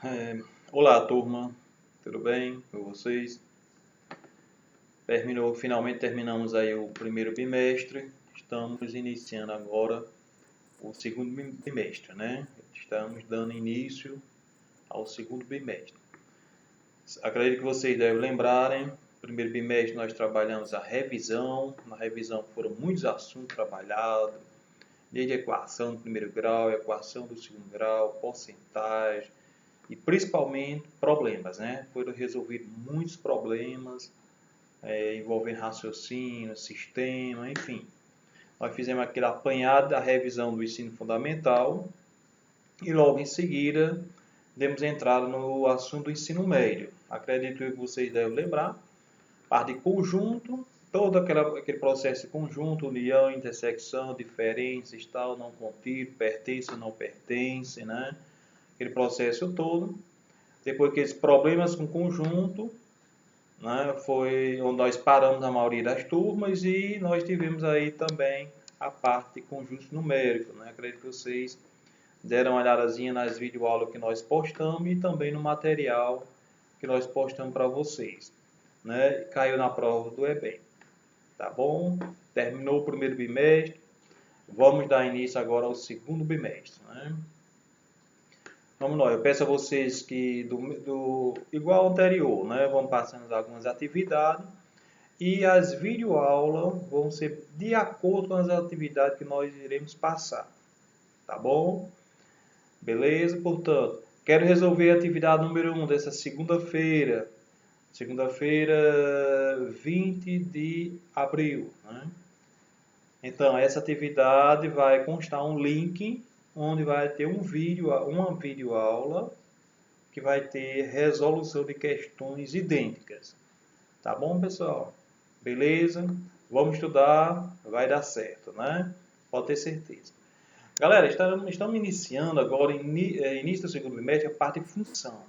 É, Olá, turma, tudo bem com vocês? Finalmente terminamos aí o primeiro bimestre, estamos iniciando agora o segundo bimestre, né? Estamos dando início ao segundo bimestre. Acredito que vocês devem lembrarem, no primeiro bimestre nós trabalhamos a revisão, na revisão foram muitos assuntos trabalhados, desde a equação do primeiro grau, equação do segundo grau, porcentagem, e principalmente problemas, né? Foram resolvidos muitos problemas envolvendo raciocínio, sistema, enfim. Nós fizemos aquele apanhado da revisão do ensino fundamental e logo em seguida demos entrada no assunto do ensino médio. Acredito que vocês devem lembrar, parte de conjunto, todo aquele processo de conjunto, união, intersecção, diferenças, tal, não contido, pertence ou não pertence, né? Aquele processo todo. Depois aqueles problemas com conjunto, né, foi onde nós paramos na maioria das turmas e nós tivemos aí também a parte de conjuntos numéricos. Né? Acredito que vocês deram uma olhadazinha nas videoaulas que nós postamos e também no material que nós postamos para vocês. Né? Caiu na prova do Enem. Tá bom? Terminou o primeiro bimestre. Vamos dar início agora ao segundo bimestre. Né? Vamos lá, eu peço a vocês que, igual ao anterior, né, vão passando algumas atividades e as videoaulas vão ser de acordo com as atividades que nós iremos passar, tá bom? Beleza? Portanto, quero resolver a atividade número 1 dessa segunda-feira, 20 de abril, né? Então, essa atividade vai constar um link onde vai ter uma videoaula que vai ter resolução de questões idênticas. Tá bom, pessoal? Beleza? Vamos estudar, vai dar certo, né? Pode ter certeza. Galera, estamos iniciando agora, início do segundo bimestre, a parte de função.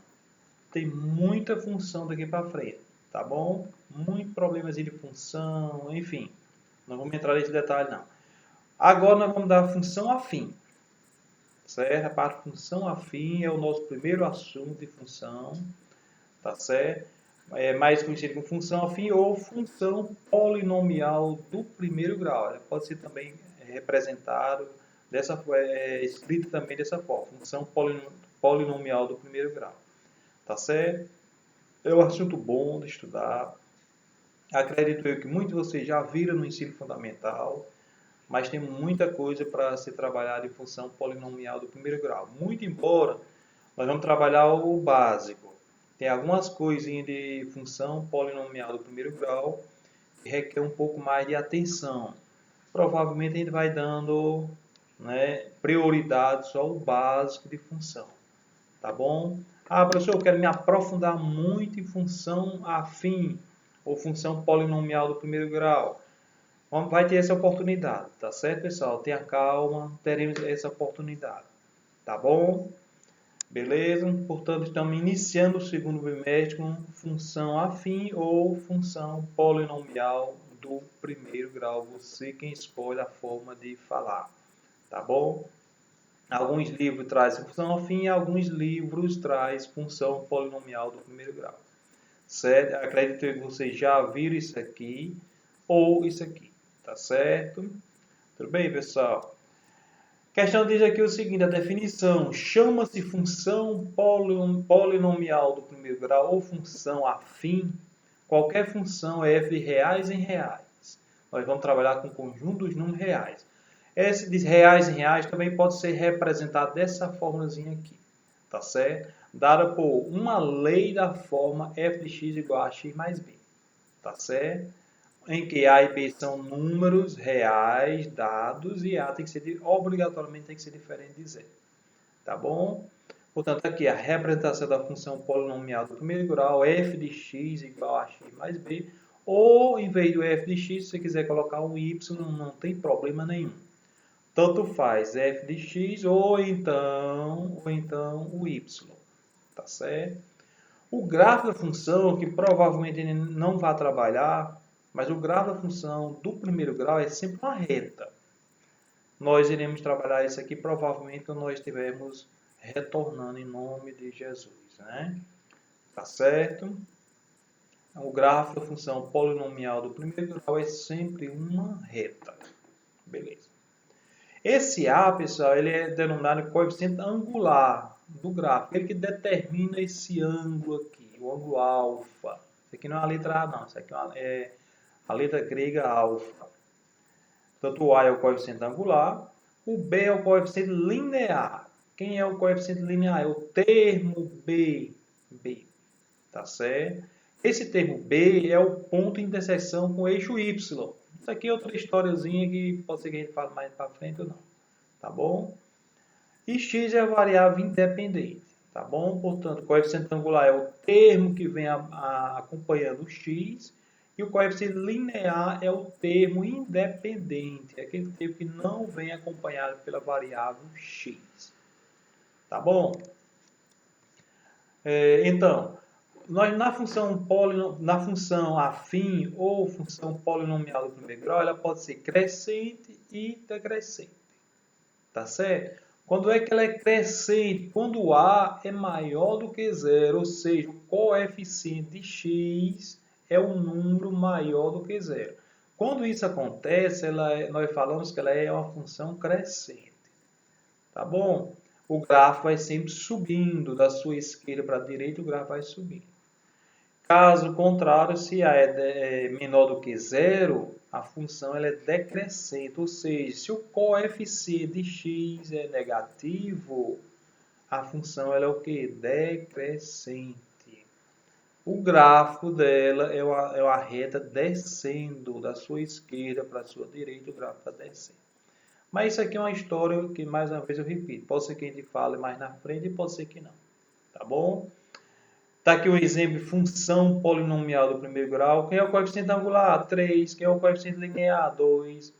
Tem muita função daqui para frente, tá bom? Muitos problemas de função, enfim. Não vamos entrar nesse detalhe, não. Agora nós vamos dar a função afim. Certo? A parte de função afim é o nosso primeiro assunto de função, tá certo? É mais conhecido como função afim ou função polinomial do primeiro grau. Ela pode ser também representado escrito também dessa forma, função polinomial do primeiro grau, tá certo? É um assunto bom de estudar. Acredito eu que muitos de vocês já viram no ensino fundamental, mas tem muita coisa para ser trabalhada em função polinomial do primeiro grau. Muito embora nós vamos trabalhar o básico. Tem algumas coisinhas de função polinomial do primeiro grau que requer um pouco mais de atenção. Provavelmente a gente vai dando, né, prioridade só ao básico de função. Tá bom? Ah, professor, eu quero me aprofundar muito em função afim ou função polinomial do primeiro grau. Vai ter essa oportunidade, tá certo, pessoal? Tenha calma, teremos essa oportunidade, tá bom? Beleza? Portanto, estamos iniciando o segundo bimestre com função afim ou função polinomial do primeiro grau. Você quem escolhe a forma de falar, tá bom? Alguns livros trazem função afim, alguns livros trazem função polinomial do primeiro grau. Certo? Acredito que vocês já viram isso aqui ou isso aqui. Tá certo? Tudo bem, pessoal? A questão diz aqui o seguinte, a definição. Chama-se função polinomial do primeiro grau ou função afim. Qualquer função é f de reais em reais. Nós vamos trabalhar com o conjunto dos números reais. Esse de reais em reais também pode ser representado dessa formulazinha aqui. Tá certo? Dada por uma lei da forma f de x igual a x mais b. Tá certo? Em que A e B são números reais, dados, e A tem que ser, obrigatoriamente tem que ser diferente de zero. Tá bom? Portanto, aqui a representação da função polinomial do primeiro grau, f de x igual a x mais b, ou em vez do f de x, se você quiser colocar um y, não tem problema nenhum. Tanto faz f de x ou então o y. Tá certo? O gráfico da função, que provavelmente ele não vai trabalhar, mas o grau da função do primeiro grau é sempre uma reta. Nós iremos trabalhar isso aqui provavelmente quando nós estivermos retornando em nome de Jesus, né? Tá certo? O gráfico da função polinomial do primeiro grau é sempre uma reta. Beleza. Esse A, pessoal, ele é denominado coeficiente angular do gráfico. Ele que determina esse ângulo aqui, o ângulo alfa. Isso aqui não é a letra A, não. Isso aqui é a letra grega alfa. Tanto o A é o coeficiente angular, o B é o coeficiente linear. Quem é o coeficiente linear? É o termo B. B. Tá certo? Esse termo B é o ponto de interseção com o eixo Y. Isso aqui é outra historiazinha que pode ser que a gente fale mais para frente ou não. Tá bom? E x é a variável independente. Tá bom? Portanto, o coeficiente angular é o termo que vem acompanhando o x. E o coeficiente linear é o termo independente. É aquele termo que não vem acompanhado pela variável x. Tá bom? Então, nós na função afim ou função polinomial do primeiro grau, ela pode ser crescente e decrescente. Tá certo? Quando é que ela é crescente? Quando A é maior do que zero, ou seja, o coeficiente de x é um número maior do que zero. Quando isso acontece, nós falamos que ela é uma função crescente. Tá bom? O gráfico vai sempre subindo, da sua esquerda para a direita, o gráfico vai subindo. Caso contrário, se A é menor do que zero, a função ela é decrescente, ou seja, se o coeficiente de x é negativo, a função ela é o que? Decrescente. O gráfico dela é uma reta descendo da sua esquerda para a sua direita, o gráfico está descendo. Mas isso aqui é uma história que, mais uma vez, eu repito. Pode ser que a gente fale mais na frente e pode ser que não. Tá bom? Está aqui o exemplo de função polinomial do primeiro grau. Quem é o coeficiente angular? 3. Quem é o coeficiente linear? 2.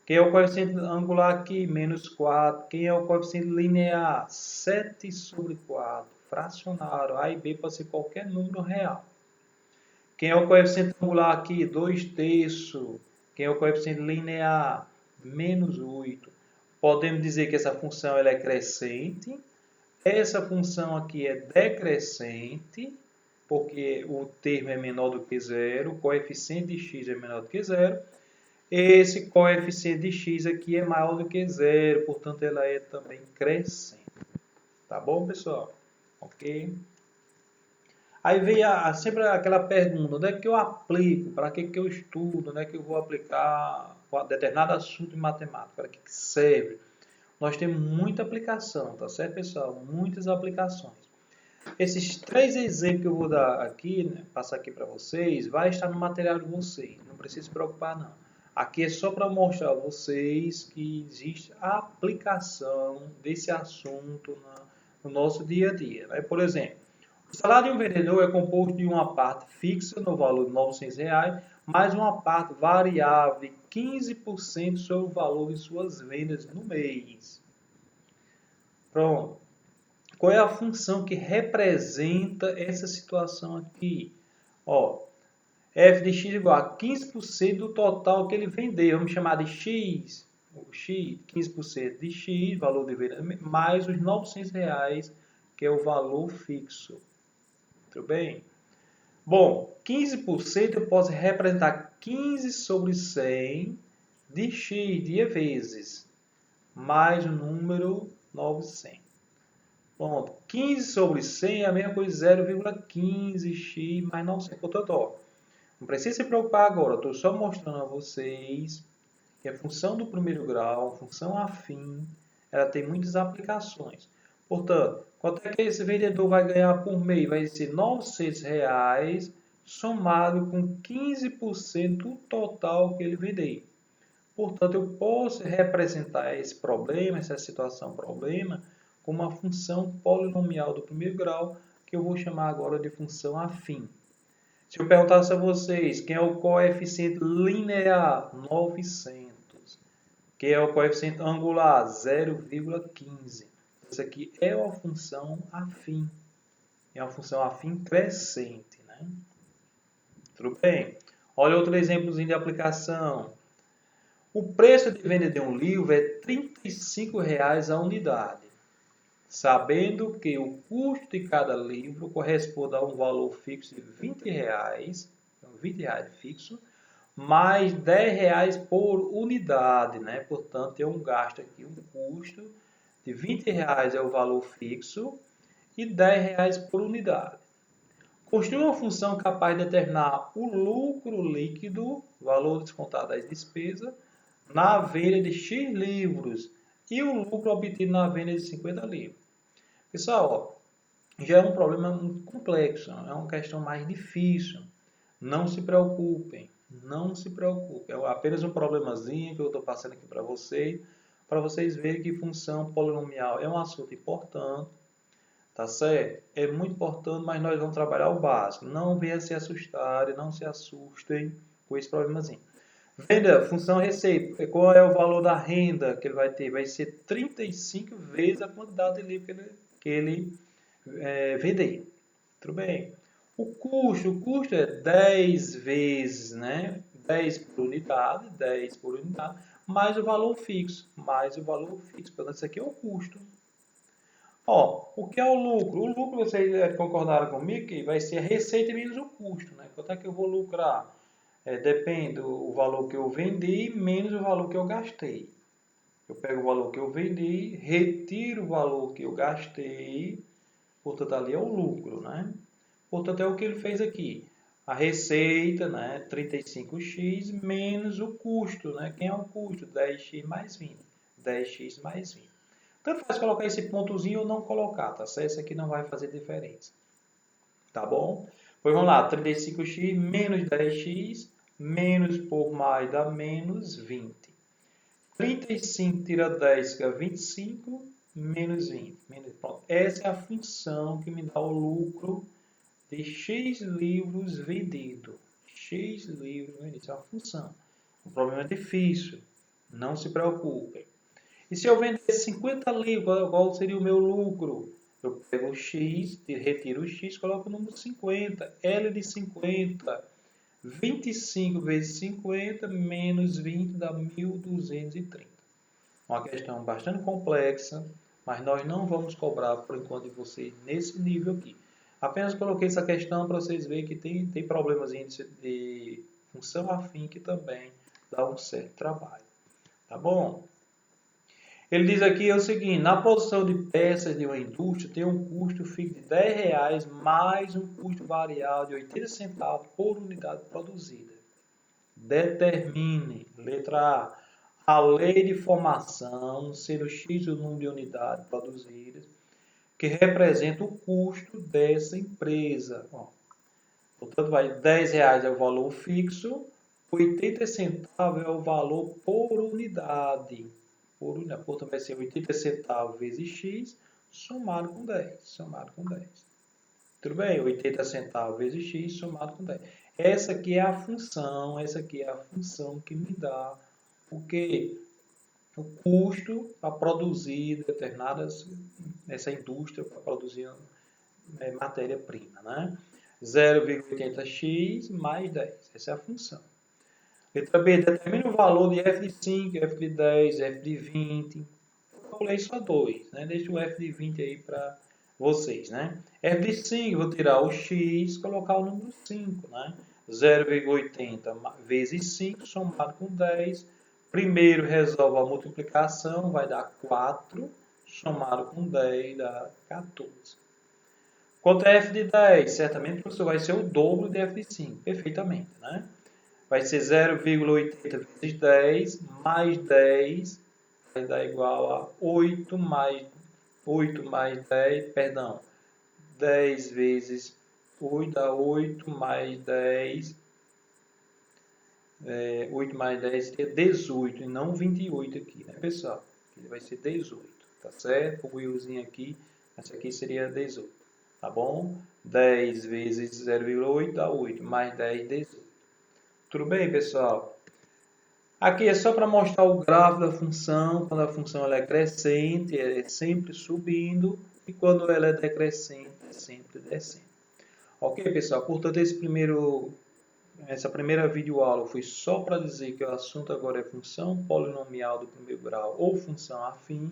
Quem é o coeficiente angular aqui? Menos 4. Quem é o coeficiente linear? 7 sobre 4. Fracionário. A e B pode ser qualquer número real. Quem é o coeficiente angular aqui? 2 terços. Quem é o coeficiente linear? Menos 8. Podemos dizer que essa função ela é crescente. Essa função aqui é decrescente, porque o termo é menor do que zero. O coeficiente de x é menor do que zero. Esse coeficiente de x aqui é maior do que zero, portanto ela é também crescente. Tá bom, pessoal? Ok? Aí vem sempre aquela pergunta, onde é que eu aplico? Para que eu estudo? Onde é que eu vou aplicar determinado assunto em matemática? Para que serve? Nós temos muita aplicação, tá certo, pessoal? Muitas aplicações. Esses 3 exemplos que eu vou dar aqui, né, passar aqui para vocês, vai estar no material de vocês. Não precisa se preocupar, não. Aqui é só para mostrar a vocês que existe a aplicação desse assunto no nosso dia a dia. Né? Por exemplo, o salário de um vendedor é composto de uma parte fixa no valor de R$ 900, mais uma parte variável de 15% sobre o valor de suas vendas no mês. Pronto. Qual é a função que representa essa situação aqui? Ó, f de x igual a 15% do total que ele vendeu. Vamos chamar de x. O x, 15% de x, valor de venda, mais os R$ 900, que é o valor fixo. Tudo bem? Bom, 15% eu posso representar 15 sobre 100 de x, de vezes, mais o número 900. Pronto, 15 sobre 100 é a mesma coisa 0,15x mais 900. Portanto, ó, não precisa se preocupar agora, estou só mostrando a vocês que a função do primeiro grau, a função afim, ela tem muitas aplicações. Portanto, quanto é que esse vendedor vai ganhar por mês? Vai ser R$ 900 somado com 15% do total que ele vender. Portanto, eu posso representar esse problema, essa situação problema, como uma função polinomial do primeiro grau, que eu vou chamar agora de função afim. Se eu perguntasse a vocês quem é o coeficiente linear, 900. Quem é o coeficiente angular, 0,15. Isso aqui é uma função afim. É uma função afim crescente. Né? Tudo bem? Olha outro exemplozinho de aplicação. O preço de venda de um livro é R$ 35 a unidade. sabendo que o custo de cada livro corresponde a um valor fixo de R$20, então R$20 fixo, mais R$10 por unidade, né? Portanto, tem um gasto aqui, um custo de R$20 é o valor fixo e R$10 por unidade. Construa uma função capaz de determinar o lucro líquido, valor descontado das despesas, na venda de X livros e o lucro obtido na venda de 50 livros. Pessoal, já é um problema muito complexo, é uma questão mais difícil. Não se preocupem, não se preocupem. É apenas um problemazinho que eu estou passando aqui para vocês verem que função polinomial é um assunto importante, tá certo? É muito importante, mas nós vamos trabalhar o básico. Não venham se assustarem, não se assustem com esse problemazinho. Venda, função receita. Qual é o valor da renda que ele vai ter? Vai ser 35 vezes a quantidade de livro que ele vender. Tudo bem? O custo é 10 vezes, né? 10 por unidade, mais o valor fixo, Portanto, isso aqui é o custo. Ó, o que é o lucro? O lucro, vocês concordaram comigo que vai ser a receita menos o custo, né? Quanto é que eu vou lucrar? Depende do valor que eu vendi menos o valor que eu gastei. Eu pego o valor que eu vendi, retiro o valor que eu gastei, portanto, ali é o lucro, né? Portanto, é o que ele fez aqui. A receita, né, 35x, menos o custo, né? Quem é o custo? 10x mais 20. 10x mais 20. Tanto faz colocar esse pontozinho ou não colocar, tá certo? Isso aqui não vai fazer diferença. Tá bom? Pois vamos lá, 35x menos 10x, menos por mais dá menos 20. 35 tira 10, que é 25, menos 20. Pronto. Essa é a função que me dá o lucro de X livros vendidos. X livros vendidos. É uma função. O problema é difícil. Não se preocupem. E se eu vender 50 livros, qual seria o meu lucro? Eu pego o X, retiro o X, coloco o número 50. L de 50. 25 vezes 50 menos 20 dá 1.230. Uma questão bastante complexa, mas nós não vamos cobrar por enquanto de vocês nesse nível aqui. Apenas coloquei essa questão para vocês verem que tem problemas de função afim que também dá um certo trabalho. Tá bom? Ele diz aqui o seguinte: na produção de peças de uma indústria tem um custo fixo de R$10 mais um custo variável de 80 centavos por unidade produzida. Determine, letra A lei de formação, sendo X o número de unidades produzidas, que representa o custo dessa empresa. Portanto, vai R$10 é o valor fixo, 80 centavos é o valor por unidade. Portanto, vai ser 80 centavos vezes X, somado com 10. Tudo bem? 80 centavos vezes X, somado com 10. Essa aqui é a função que me dá o quê? O custo para produzir essa indústria para produzir matéria-prima, né? 0,80x mais 10. Essa é a função. Letra B, determina o valor de f de 5, f de 10, f de 20. Eu calculei só 2, né? Deixa o f de 20 aí para vocês, né? F de 5, vou tirar o x, colocar o número 5, né? 0,80 vezes 5, somado com 10. Primeiro resolve a multiplicação, vai dar 4, somado com 10 dá 14. Quanto é f de 10? Certamente, professor, vai ser o dobro de f de 5, perfeitamente, né? Vai ser 0,80 vezes 10 mais 10 vai dar igual a 8 mais 10, perdão, 10 vezes 8 dá 8 mais 10, 8 mais 10 seria 18 e não 28 aqui, né, pessoal? Ele vai ser 18, tá certo? O willzinho aqui, essa aqui seria 18, tá bom? 10 vezes 0,8 dá 8, mais 10, 18. Tudo bem, pessoal? Aqui é só para mostrar o gráfico da função. Quando a função ela é crescente, ela é sempre subindo. E quando ela é decrescente, é sempre descendo. Ok, pessoal? Portanto, essa primeira videoaula foi só para dizer que o assunto agora é função polinomial do primeiro grau ou função afim.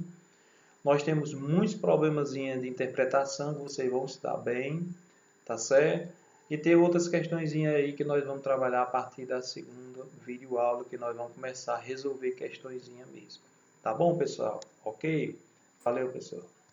Nós temos muitos problemas de interpretação que vocês vão se dar bem, tá certo? E tem outras questões aí que nós vamos trabalhar a partir da segunda videoaula, que nós vamos começar a resolver questões mesmo. Tá bom, pessoal? Ok? Valeu, pessoal.